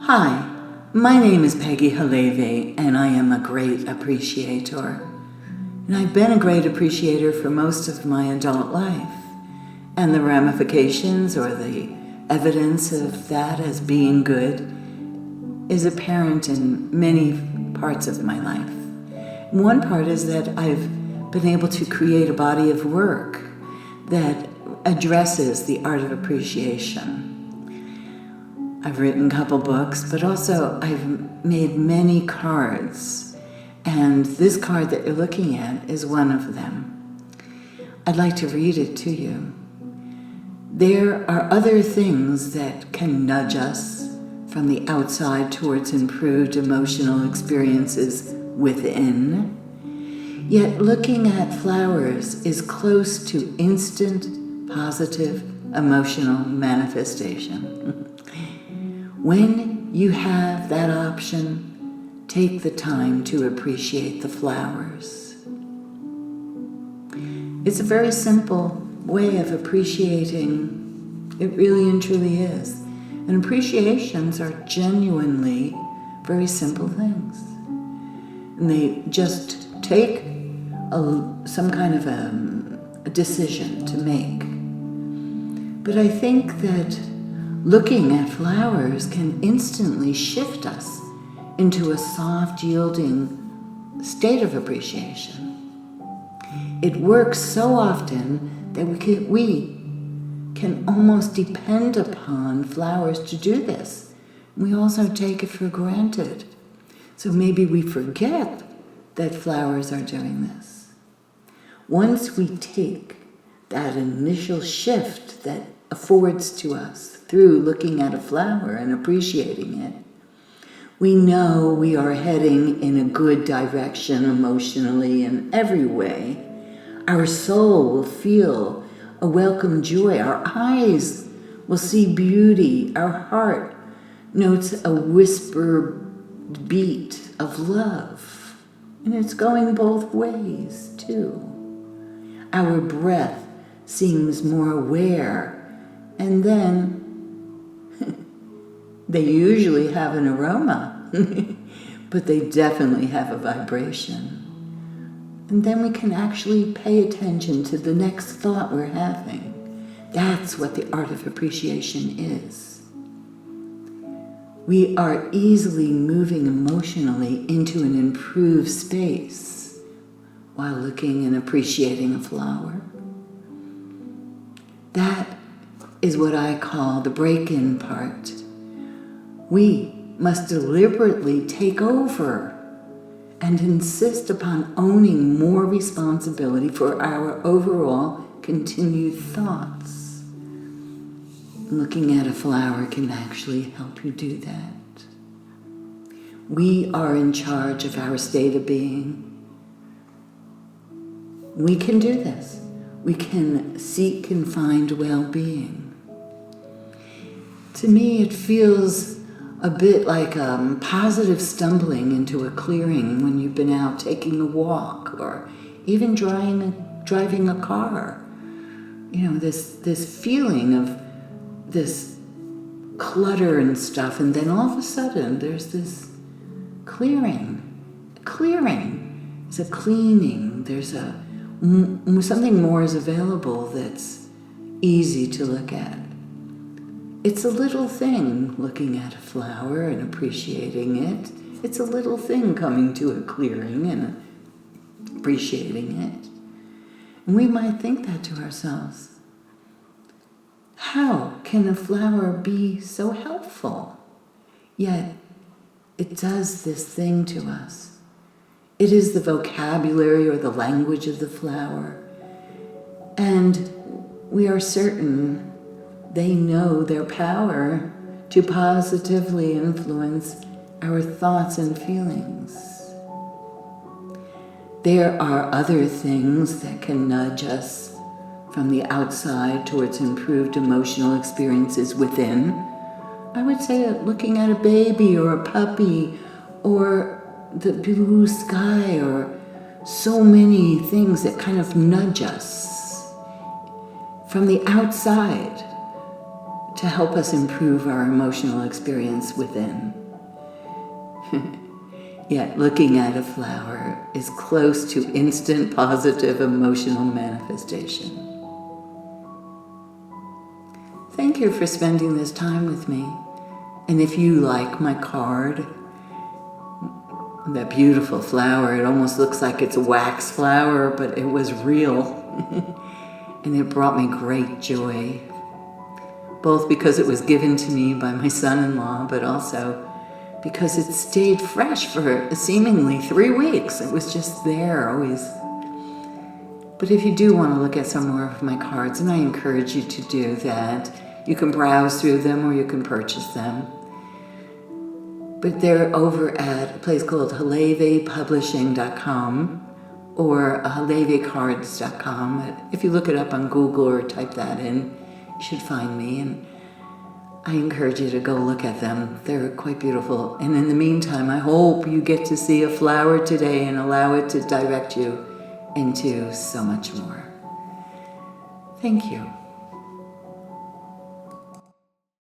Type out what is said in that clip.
Hi, my name is Peggy Haleve, and I am a great appreciator. And I've been a great appreciator for most of my adult life. And the ramifications or the evidence of that as being good is apparent in many parts of my life. One part is that I've been able to create a body of work that addresses the art of appreciation. I've written a couple books, but also I've made many cards, and this card that you're looking at is one of them. I'd like to read it to you. There are other things that can nudge us from the outside towards improved emotional experiences within, yet looking at flowers is close to instant, positive, emotional manifestation. When you have that option, take the time to appreciate the flowers. It's a very simple way of appreciating. It really and truly is. And appreciations are genuinely very simple things. And they just take some kind of a decision to make. But I think that looking at flowers can instantly shift us into a soft, yielding state of appreciation. It works so often that we can almost depend upon flowers to do this. We also take it for granted. So maybe we forget that flowers are doing this. Once we take that initial shift that affords to us through looking at a flower and appreciating it, we know we are heading in a good direction emotionally in every way. Our soul will feel a welcome joy. Our eyes will see beauty. Our heart notes a whispered beat of love. And it's going both ways, too. Our breath seems more aware. And then they usually have an aroma, but they definitely have a vibration. And then we can actually pay attention to the next thought we're having. That's what the art of appreciation is. We are easily moving emotionally into an improved space while looking and appreciating a flower. That is what I call the break-in part. We must deliberately take over and insist upon owning more responsibility for our overall continued thoughts. Looking at a flower can actually help you do that. We are in charge of our state of being. We can do this. We can seek and find well-being. To me, it feels a bit like positive stumbling into a clearing when you've been out taking a walk or even driving a car. You know, this feeling of this clutter and stuff, and then all of a sudden there's this clearing. Clearing is a cleaning. There's something more is available that's easy to look at. It's a little thing looking at a flower and appreciating it. It's a little thing coming to a clearing and appreciating it. And we might think that to ourselves. How can a flower be so helpful? Yet it does this thing to us. It is the vocabulary or the language of the flower. And we are certain they know their power to positively influence our thoughts and feelings. There are other things that can nudge us from the outside towards improved emotional experiences within. I would say looking at a baby or a puppy or the blue sky or so many things that kind of nudge us from the outside to help us improve our emotional experience within. Yet looking at a flower is close to instant positive emotional manifestation. Thank you for spending this time with me. And if you like my card, that beautiful flower, it almost looks like it's a wax flower, but it was real. And it brought me great joy, both because it was given to me by my son-in-law, but also because it stayed fresh for seemingly 3 weeks. It was just there always. But if you do want to look at some more of my cards, and I encourage you to do that, you can browse through them or you can purchase them. But they're over at a place called halevepublishing.com or halevecards.com. If you look it up on Google or type that in, you should find me. And I encourage you to go look at them. They're quite beautiful. And in the meantime, I hope you get to see a flower today and allow it to direct you into so much more. Thank you.